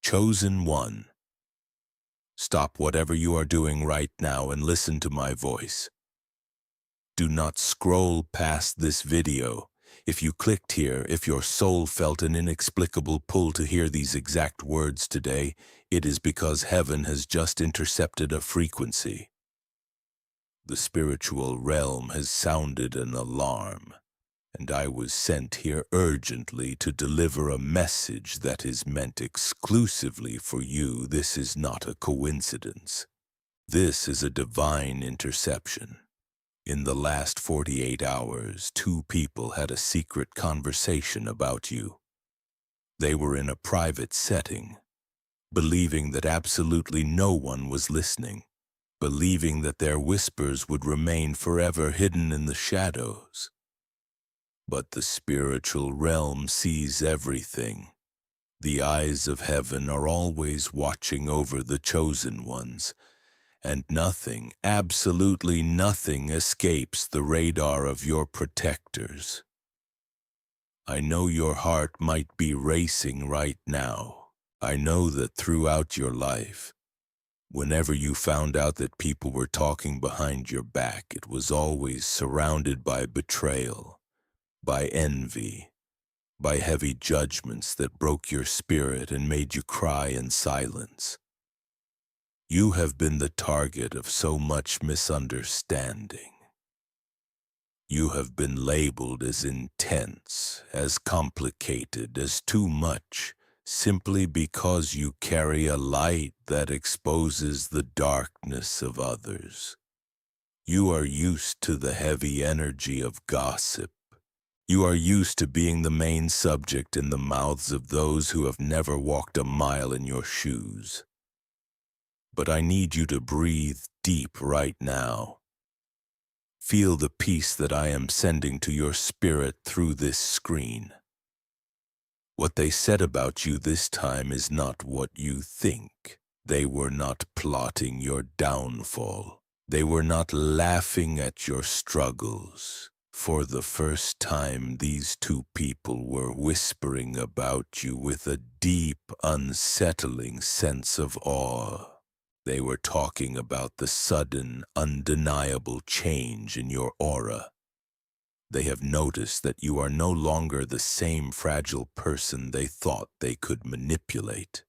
Chosen one, stop whatever you are doing right now and listen to my voice. Do not scroll past this video. If you clicked here, if your soul felt an inexplicable pull to hear these exact words today, it is because heaven has just intercepted a frequency. The spiritual realm has sounded an alarm, and I was sent here urgently to deliver a message that is meant exclusively for you. This is not a coincidence. This is a divine interception. In the last 48 hours, 2 people had a secret conversation about you. They were in a private setting, believing that absolutely no one was listening, believing that their whispers would remain forever hidden in the shadows. But the spiritual realm sees everything. The eyes of heaven are always watching over the chosen ones, and nothing, absolutely nothing, escapes the radar of your protectors. I know your heart might be racing right now. I know that throughout your life, whenever you found out that people were talking behind your back, it was always surrounded by betrayal, by envy, by heavy judgments that broke your spirit and made you cry in silence. You have been the target of so much misunderstanding. You have been labeled as intense, as complicated, as too much, simply because you carry a light that exposes the darkness of others. You are used to the heavy energy of gossip. You are used to being the main subject in the mouths of those who have never walked a mile in your shoes. But I need you to breathe deep right now. Feel the peace that I am sending to your spirit through this screen. What they said about you this time is not what you think. They were not plotting your downfall. They were not laughing at your struggles. For the first time, these 2 people were whispering about you with a deep, unsettling sense of awe. They were talking about the sudden, undeniable change in your aura. They have noticed that you are no longer the same fragile person they thought they could manipulate.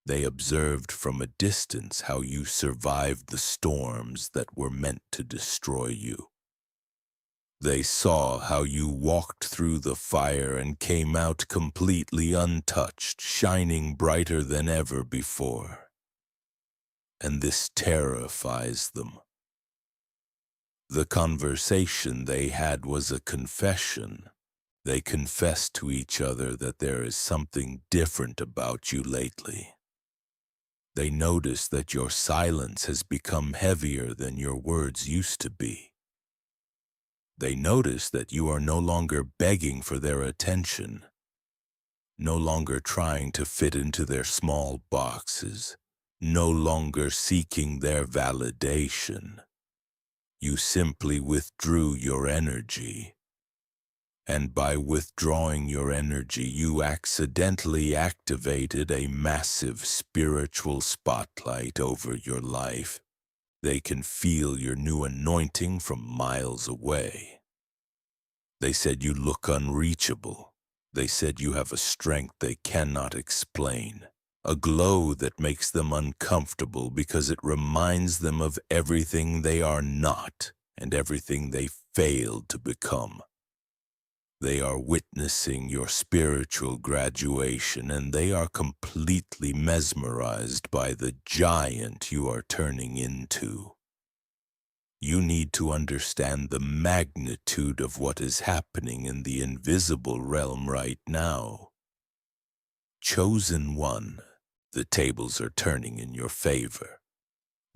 They observed from a distance how you survived the storms that were meant to destroy you. They saw how you walked through the fire and came out completely untouched, shining brighter than ever before. And this terrifies them. The conversation they had was a confession. They confessed to each other that there is something different about you lately. They noticed that your silence has become heavier than your words used to be. They noticed that you are no longer begging for their attention, no longer trying to fit into their small boxes, no longer seeking their validation. You simply withdrew your energy. And by withdrawing your energy, you accidentally activated a massive spiritual spotlight over your life. They can feel your new anointing from miles away. They said you look unreachable. They said you have a strength they cannot explain. A glow that makes them uncomfortable because it reminds them of everything they are not and everything they failed to become. They are witnessing your spiritual graduation, and they are completely mesmerized by the giant you are turning into. You need to understand the magnitude of what is happening in the invisible realm right now. Chosen one, the tables are turning in your favor.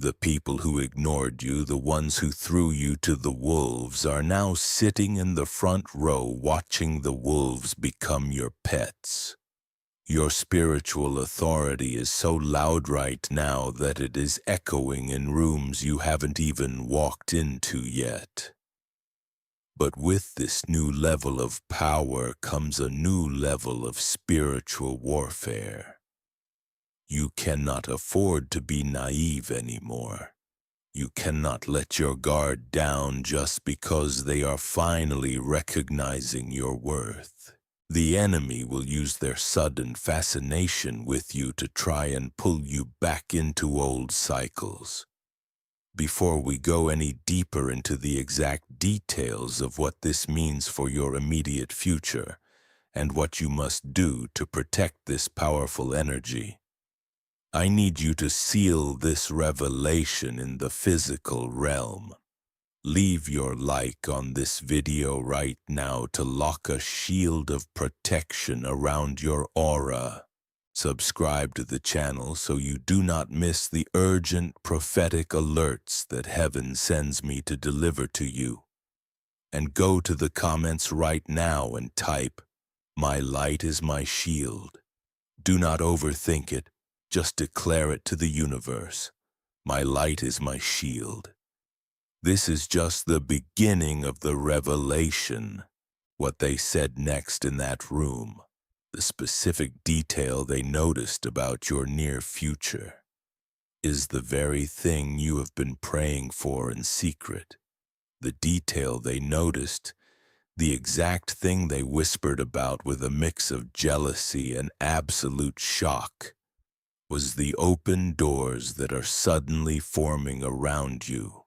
The people who ignored you, the ones who threw you to the wolves, are now sitting in the front row watching the wolves become your pets. Your spiritual authority is so loud right now that it is echoing in rooms you haven't even walked into yet. But with this new level of power comes a new level of spiritual warfare. You cannot afford to be naive anymore. You cannot let your guard down just because they are finally recognizing your worth. The enemy will use their sudden fascination with you to try and pull you back into old cycles. Before we go any deeper into the exact details of what this means for your immediate future and what you must do to protect this powerful energy, I need you to seal this revelation in the physical realm. Leave your like on this video right now to lock a shield of protection around your aura. Subscribe to the channel so you do not miss the urgent prophetic alerts that heaven sends me to deliver to you. And go to the comments right now and type, "My light is my shield." Do not overthink it, just declare it to the universe. My light is my shield. This is just the beginning of the revelation. What they said next in that room, the specific detail they noticed about your near future, is the very thing you have been praying for in secret. The detail they noticed, the exact thing they whispered about with a mix of jealousy and absolute shock, was the open doors that are suddenly forming around you.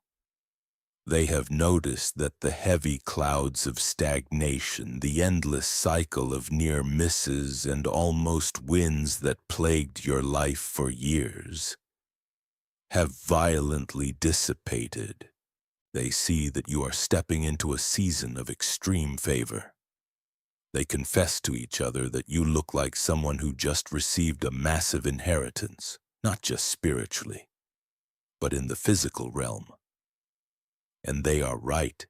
They have noticed that the heavy clouds of stagnation, the endless cycle of near misses and almost wins that plagued your life for years, have violently dissipated. They see that you are stepping into a season of extreme favor. They confess to each other that you look like someone who just received a massive inheritance, not just spiritually, but in the physical realm. And they are right.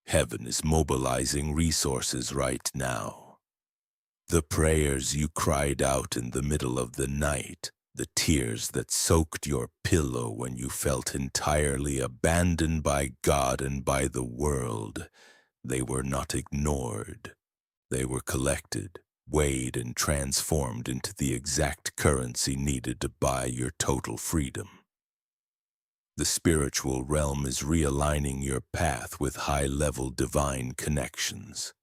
Heaven is mobilizing resources right now. The prayers you cried out in the middle of the night, the tears that soaked your pillow when you felt entirely abandoned by God and by the world, they were not ignored. They were collected, weighed, and transformed into the exact currency needed to buy your total freedom. The spiritual realm is realigning your path with high-level divine connections.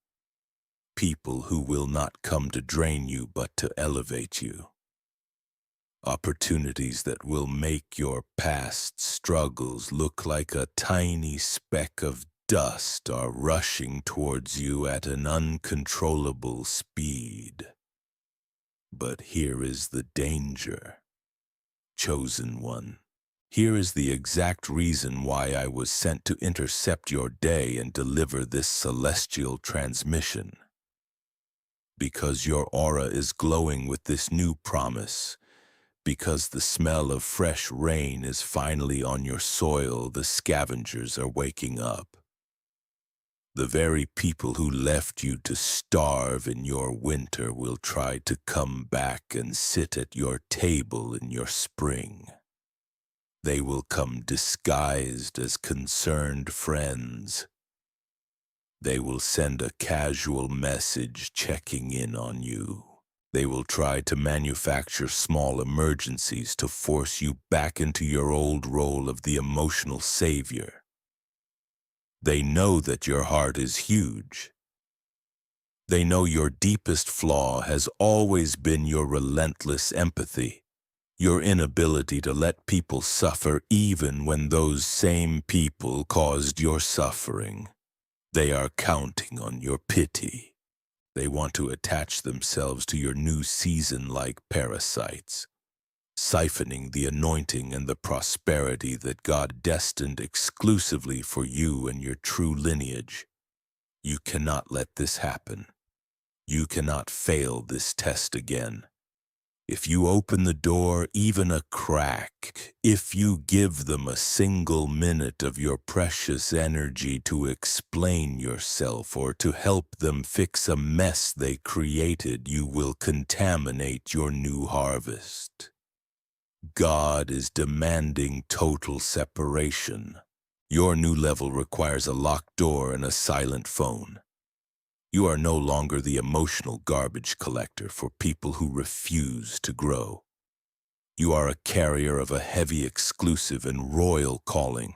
People who will not come to drain you but to elevate you. Opportunities that will make your past struggles look like a tiny speck of dust are rushing towards you at an uncontrollable speed. But here is the danger. Chosen one. Here is the exact reason why I was sent to intercept your day and deliver this celestial transmission. Because your aura is glowing with this new promise. Because the smell of fresh rain is finally on your soil, the scavengers are waking up. The very people who left you to starve in your winter will try to come back and sit at your table in your spring. They will come disguised as concerned friends. They will send a casual message checking in on you. They will try to manufacture small emergencies to force you back into your old role of the emotional savior. They know that your heart is huge. They know your deepest flaw has always been your relentless empathy. Your inability to let people suffer even when those same people caused your suffering. They are counting on your pity. They want to attach themselves to your new season like parasites, siphoning the anointing and the prosperity that God destined exclusively for you and your true lineage. You cannot let this happen. You cannot fail this test again. If you open the door even a crack, if you give them a single minute of your precious energy to explain yourself or to help them fix a mess they created, you will contaminate your new harvest. God is demanding total separation. Your new level requires a locked door and a silent phone. You are no longer the emotional garbage collector for people who refuse to grow. You are a carrier of a heavy, exclusive, and royal calling.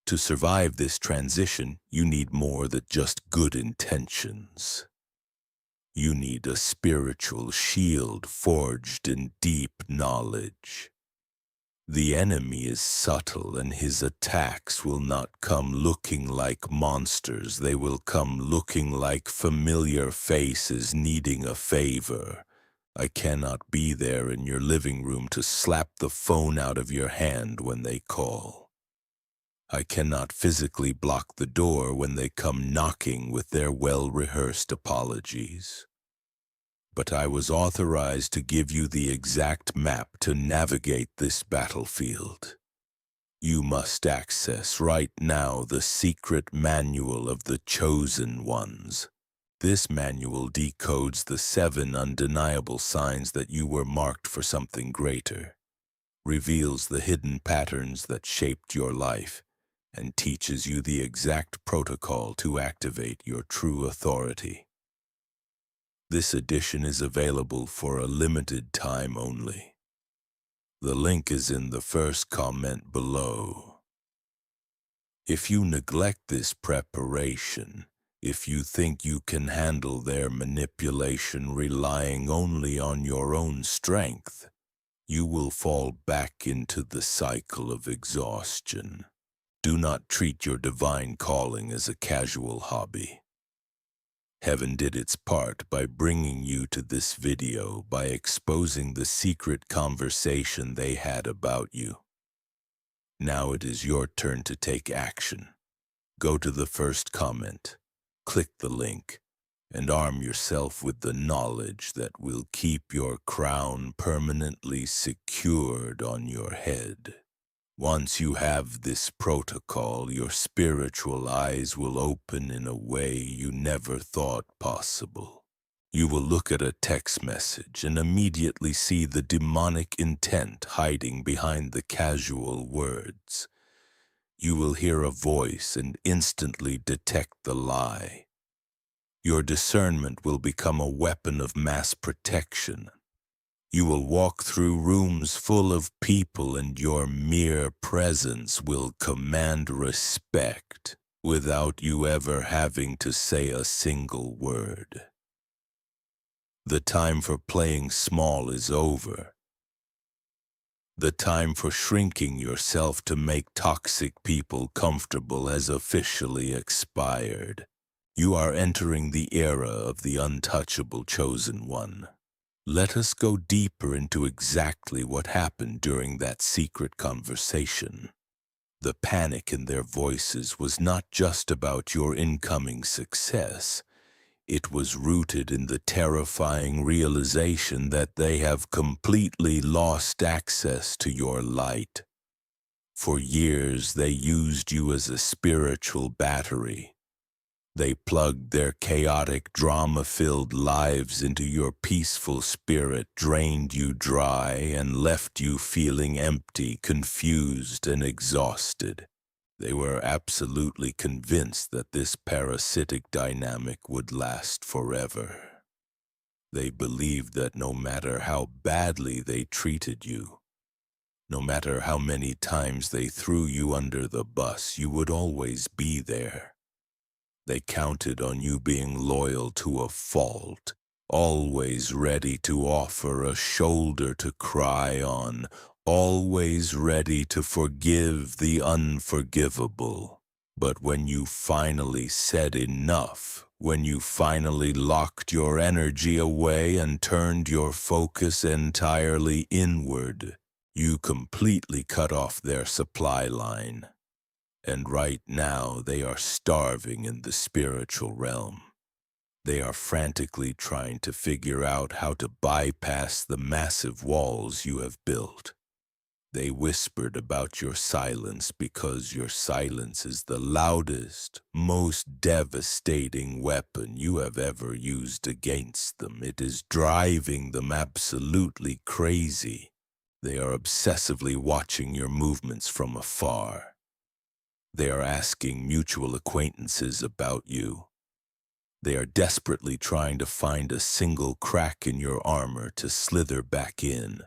To survive this transition, you need more than just good intentions. You need a spiritual shield forged in deep knowledge. The enemy is subtle, and his attacks will not come looking like monsters. They will come looking like familiar faces needing a favor. I cannot be there in your living room to slap the phone out of your hand when they call. I cannot physically block the door when they come knocking with their well-rehearsed apologies. But I was authorized to give you the exact map to navigate this battlefield. You must access right now the secret manual of the Chosen Ones. This manual decodes the 7 undeniable signs that you were marked for something greater, reveals the hidden patterns that shaped your life, and teaches you the exact protocol to activate your true authority. This edition is available for a limited time only. The link is in the first comment below. If you neglect this preparation, if you think you can handle their manipulation relying only on your own strength, you will fall back into the cycle of exhaustion. Do not treat your divine calling as a casual hobby. Heaven did its part by bringing you to this video by exposing the secret conversation they had about you. Now it is your turn to take action. Go to the first comment, click the link, and arm yourself with the knowledge that will keep your crown permanently secured on your head. Once you have this protocol, your spiritual eyes will open in a way you never thought possible. You will look at a text message and immediately see the demonic intent hiding behind the casual words. You will hear a voice and instantly detect the lie. Your discernment will become a weapon of mass protection. You will walk through rooms full of people, and your mere presence will command respect without you ever having to say a single word. The time for playing small is over. The time for shrinking yourself to make toxic people comfortable has officially expired. You are entering the era of the untouchable Chosen One. Let us go deeper into exactly what happened during that secret conversation. The panic in their voices was not just about your incoming success. It was rooted in the terrifying realization that they have completely lost access to your light. For years, they used you as a spiritual battery. They plugged their chaotic, drama-filled lives into your peaceful spirit, drained you dry, and left you feeling empty, confused, and exhausted. They were absolutely convinced that this parasitic dynamic would last forever. They believed that no matter how badly they treated you, no matter how many times they threw you under the bus, you would always be there. They counted on you being loyal to a fault, always ready to offer a shoulder to cry on, always ready to forgive the unforgivable. But when you finally said enough, when you finally locked your energy away and turned your focus entirely inward, you completely cut off their supply line. And right now, they are starving in the spiritual realm. They are frantically trying to figure out how to bypass the massive walls you have built. They whispered about your silence because your silence is the loudest, most devastating weapon you have ever used against them. It is driving them absolutely crazy. They are obsessively watching your movements from afar. They are asking mutual acquaintances about you. They are desperately trying to find a single crack in your armor to slither back in.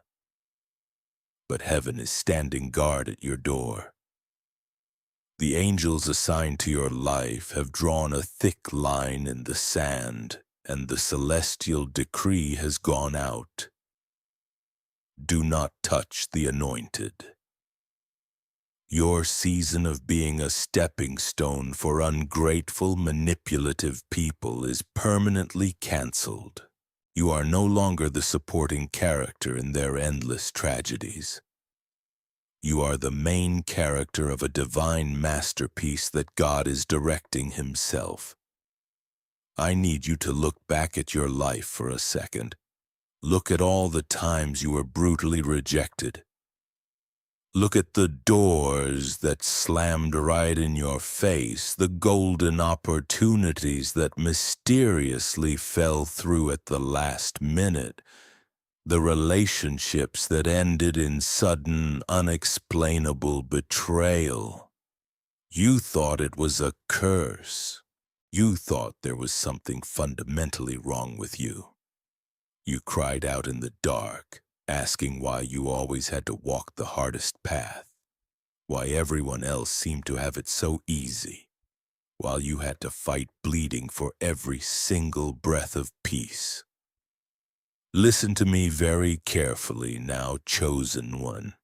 but heaven is standing guard at your door. The angels assigned to your life have drawn a thick line in the sand, and the celestial decree has gone out. Do not touch the anointed. Your season of being a stepping stone for ungrateful, manipulative people is permanently canceled. You are no longer the supporting character in their endless tragedies. You are the main character of a divine masterpiece that God is directing himself. I need you to look back at your life for a second. Look at all the times you were brutally rejected. Look at the doors that slammed right in your face, the golden opportunities that mysteriously fell through at the last minute, the relationships that ended in sudden, unexplainable betrayal. You thought it was a curse. You thought there was something fundamentally wrong with you. You cried out in the dark, asking why you always had to walk the hardest path, why everyone else seemed to have it so easy, while you had to fight bleeding for every single breath of peace. Listen to me very carefully now, chosen one.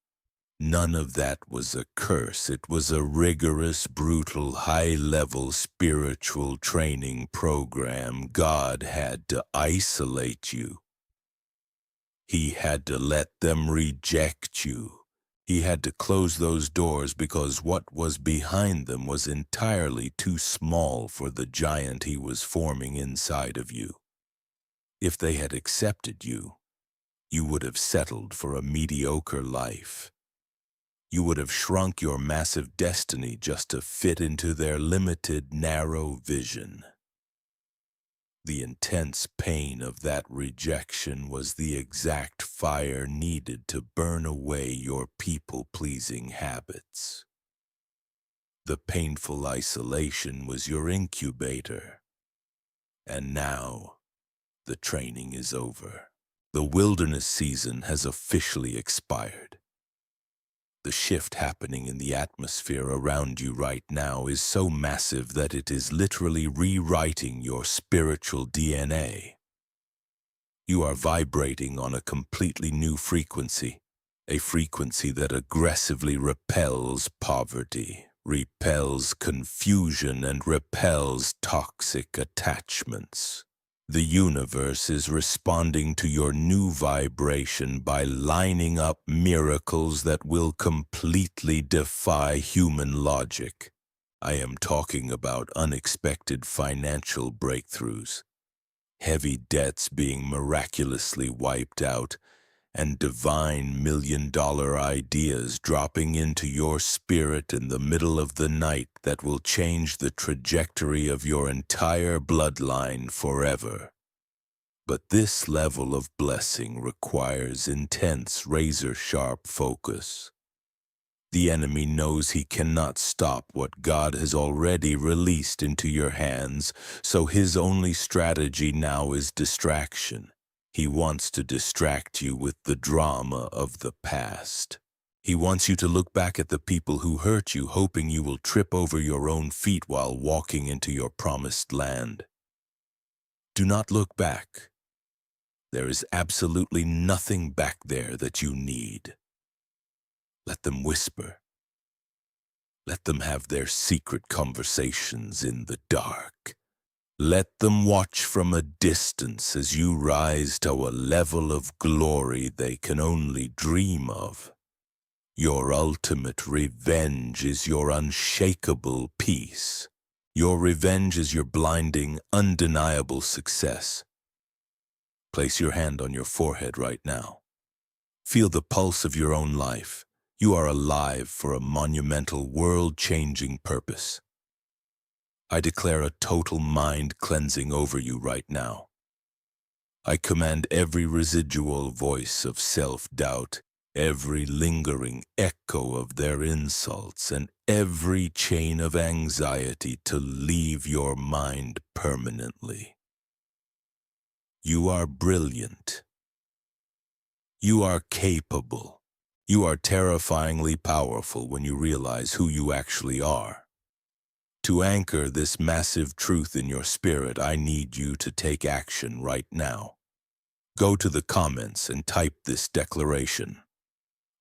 None of that was a curse. It was a rigorous, brutal, high-level spiritual training program. God had to isolate you. He had to let them reject you. He had to close those doors because what was behind them was entirely too small for the giant he was forming inside of you. If they had accepted you, you would have settled for a mediocre life. You would have shrunk your massive destiny just to fit into their limited, narrow vision. The intense pain of that rejection was the exact fire needed to burn away your people-pleasing habits. The painful isolation was your incubator. And now, the training is over. The wilderness season has officially expired. The shift happening in the atmosphere around you right now is so massive that it is literally rewriting your spiritual DNA. You are vibrating on a completely new frequency, a frequency that aggressively repels poverty, repels confusion, and repels toxic attachments. The universe is responding to your new vibration by lining up miracles that will completely defy human logic. I am talking about unexpected financial breakthroughs, heavy debts being miraculously wiped out, and divine million-dollar ideas dropping into your spirit in the middle of the night that will change the trajectory of your entire bloodline forever. But this level of blessing requires intense, razor-sharp focus. The enemy knows he cannot stop what God has already released into your hands, so his only strategy now is distraction. He wants to distract you with the drama of the past. He wants you to look back at the people who hurt you, hoping you will trip over your own feet while walking into your promised land. Do not look back. There is absolutely nothing back there that you need. Let them whisper. Let them have their secret conversations in the dark. Let them watch from a distance as you rise to a level of glory they can only dream of. Your ultimate revenge is your unshakable peace. Your revenge is your blinding, undeniable success. Place your hand on your forehead right now. Feel the pulse of your own life. You are alive for a monumental, world-changing purpose. I declare a total mind cleansing over you right now. I command every residual voice of self-doubt, every lingering echo of their insults, and every chain of anxiety to leave your mind permanently. You are brilliant. You are capable. You are terrifyingly powerful when you realize who you actually are. To anchor this massive truth in your spirit, I need you to take action right now. Go to the comments and type this declaration.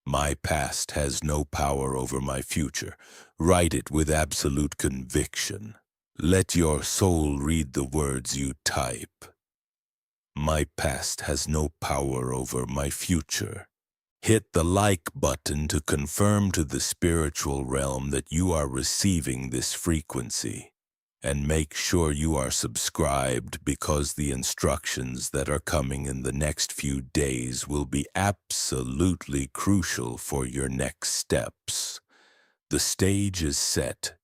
My past has no power over my future. Write it with absolute conviction. Let your soul read the words you type. My past has no power over my future. Hit the like button to confirm to the spiritual realm that you are receiving this frequency. And make sure you are subscribed, because the instructions that are coming in the next few days will be absolutely crucial for your next steps. The stage is set.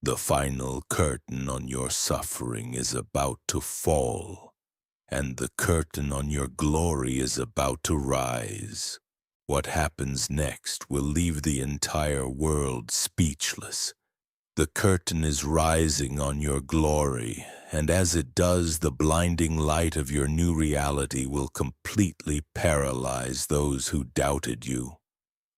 The final curtain on your suffering is about to fall, and the curtain on your glory is about to rise. What happens next will leave the entire world speechless. The curtain is rising on your glory, and as it does, the blinding light of your new reality will completely paralyze those who doubted you.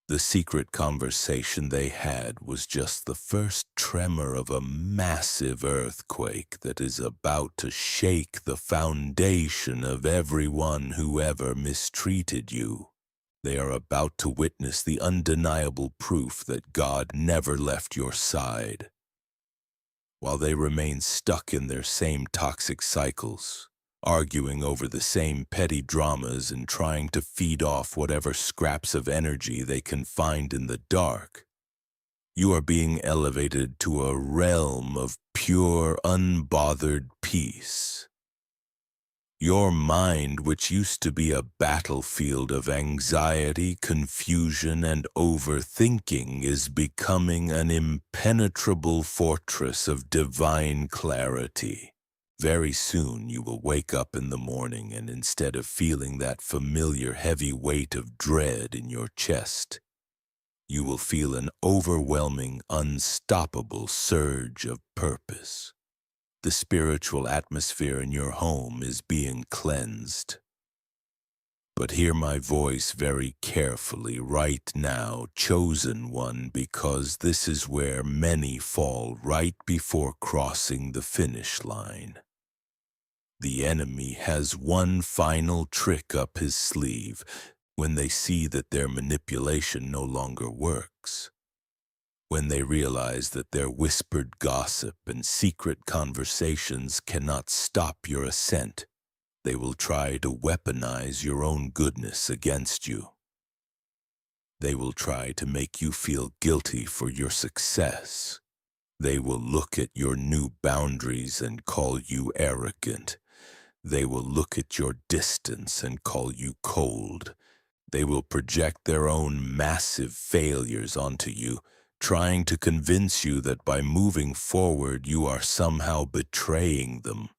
The secret conversation they had was just the first tremor of a massive earthquake that is about to shake the foundation of everyone who ever mistreated you. They are about to witness the undeniable proof that God never left your side. While they remain stuck in their same toxic cycles, arguing over the same petty dramas and trying to feed off whatever scraps of energy they can find in the dark, you are being elevated to a realm of pure, unbothered peace. Your mind, which used to be a battlefield of anxiety, confusion, and overthinking, is becoming an impenetrable fortress of divine clarity. Very soon you will wake up in the morning, and instead of feeling that familiar heavy weight of dread in your chest, you will feel an overwhelming, unstoppable surge of purpose. The spiritual atmosphere in your home is being cleansed. But hear my voice very carefully right now, chosen one, because this is where many fall right before crossing the finish line. The enemy has one final trick up his sleeve when they see that their manipulation no longer works. When they realize that their whispered gossip and secret conversations cannot stop your ascent, they will try to weaponize your own goodness against you. They will try to make you feel guilty for your success. They will look at your new boundaries and call you arrogant. They will look at your distance and call you cold. They will project their own massive failures onto you, trying to convince you that by moving forward you are somehow betraying them.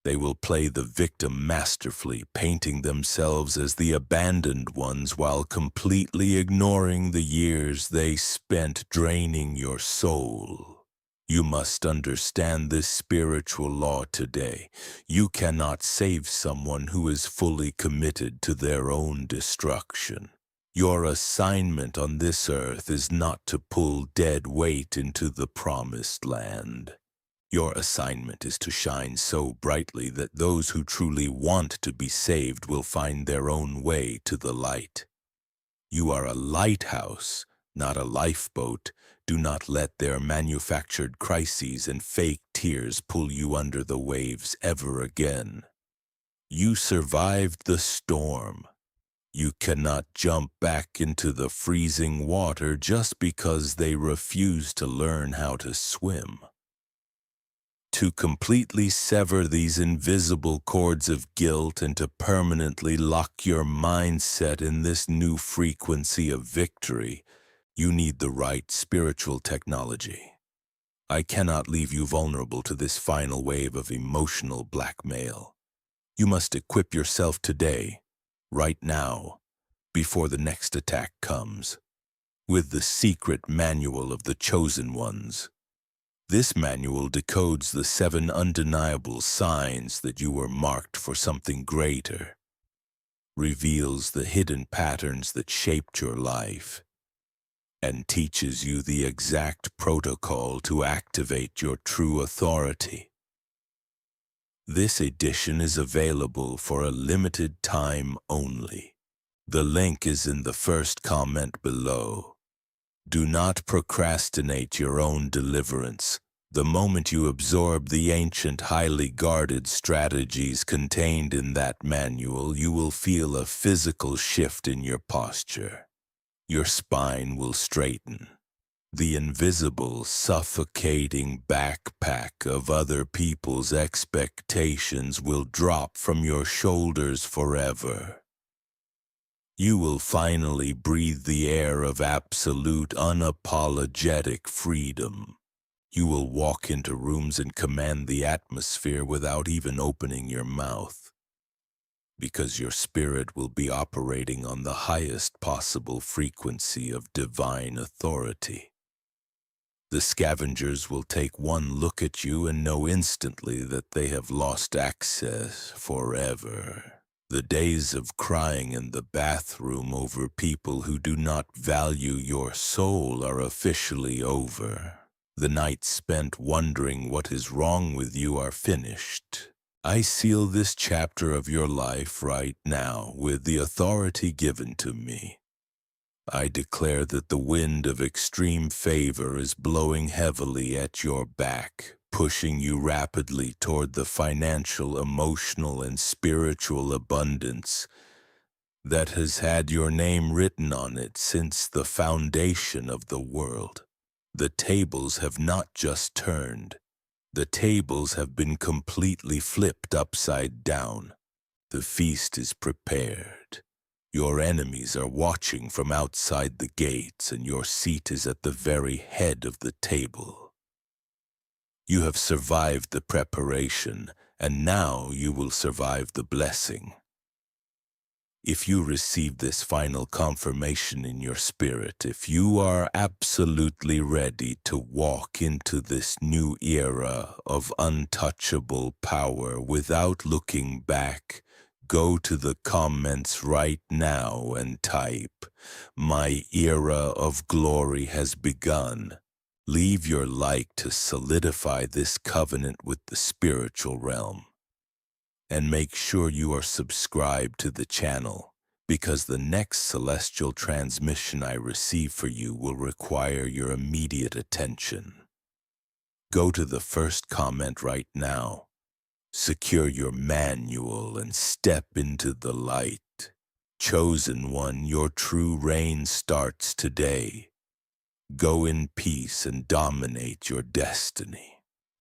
They will play the victim masterfully, painting themselves as the abandoned ones while completely ignoring the years they spent draining your soul. You must understand this spiritual law today. You cannot save someone who is fully committed to their own destruction. Your assignment on this earth is not to pull dead weight into the promised land. Your assignment is to shine so brightly that those who truly want to be saved will find their own way to the light. You are a lighthouse, not a lifeboat. Do not let their manufactured crises and fake tears pull you under the waves ever again. You survived the storm. You cannot jump back into the freezing water just because they refuse to learn how to swim. To completely sever these invisible cords of guilt and to permanently lock your mindset in this new frequency of victory, you need the right spiritual technology. I cannot leave you vulnerable to this final wave of emotional blackmail. You must equip yourself today, right now, before the next attack comes, with the secret manual of the chosen ones. This manual decodes the 7 undeniable signs that you were marked for something greater. reveals the hidden patterns that shaped your life, and teaches you the exact protocol to activate your true authority. This edition is available for a limited time only. The link is in the first comment below. Do not procrastinate your own deliverance. The moment you absorb the ancient, highly guarded strategies contained in that manual, you will feel a physical shift in your posture. Your spine will straighten. The invisible, suffocating backpack of other people's expectations will drop from your shoulders forever. You will finally breathe the air of absolute, unapologetic freedom. You will walk into rooms and command the atmosphere without even opening your mouth, because your spirit will be operating on the highest possible frequency of divine authority. The scavengers will take one look at you and know instantly that they have lost access forever. The days of crying in the bathroom over people who do not value your soul are officially over. The nights spent wondering what is wrong with you are finished. I seal this chapter of your life right now with the authority given to me. I declare that the wind of extreme favor is blowing heavily at your back, pushing you rapidly toward the financial, emotional, and spiritual abundance that has had your name written on it since the foundation of the world. The tables have not just turned. The tables have been completely flipped upside down. The feast is prepared. Your enemies are watching from outside the gates, and your seat is at the very head of the table. You have survived the preparation, and now you will survive the blessing. If you receive this final confirmation in your spirit, if you are absolutely ready to walk into this new era of untouchable power without looking back, go to the comments right now and type, "My era of glory has begun." Leave your like to solidify this covenant with the spiritual realm. And make sure you are subscribed to the channel, because the next celestial transmission I receive for you will require your immediate attention. Go to the first comment right now. Secure your manual and step into the light. Chosen one, your true reign starts today. Go in peace and dominate your destiny.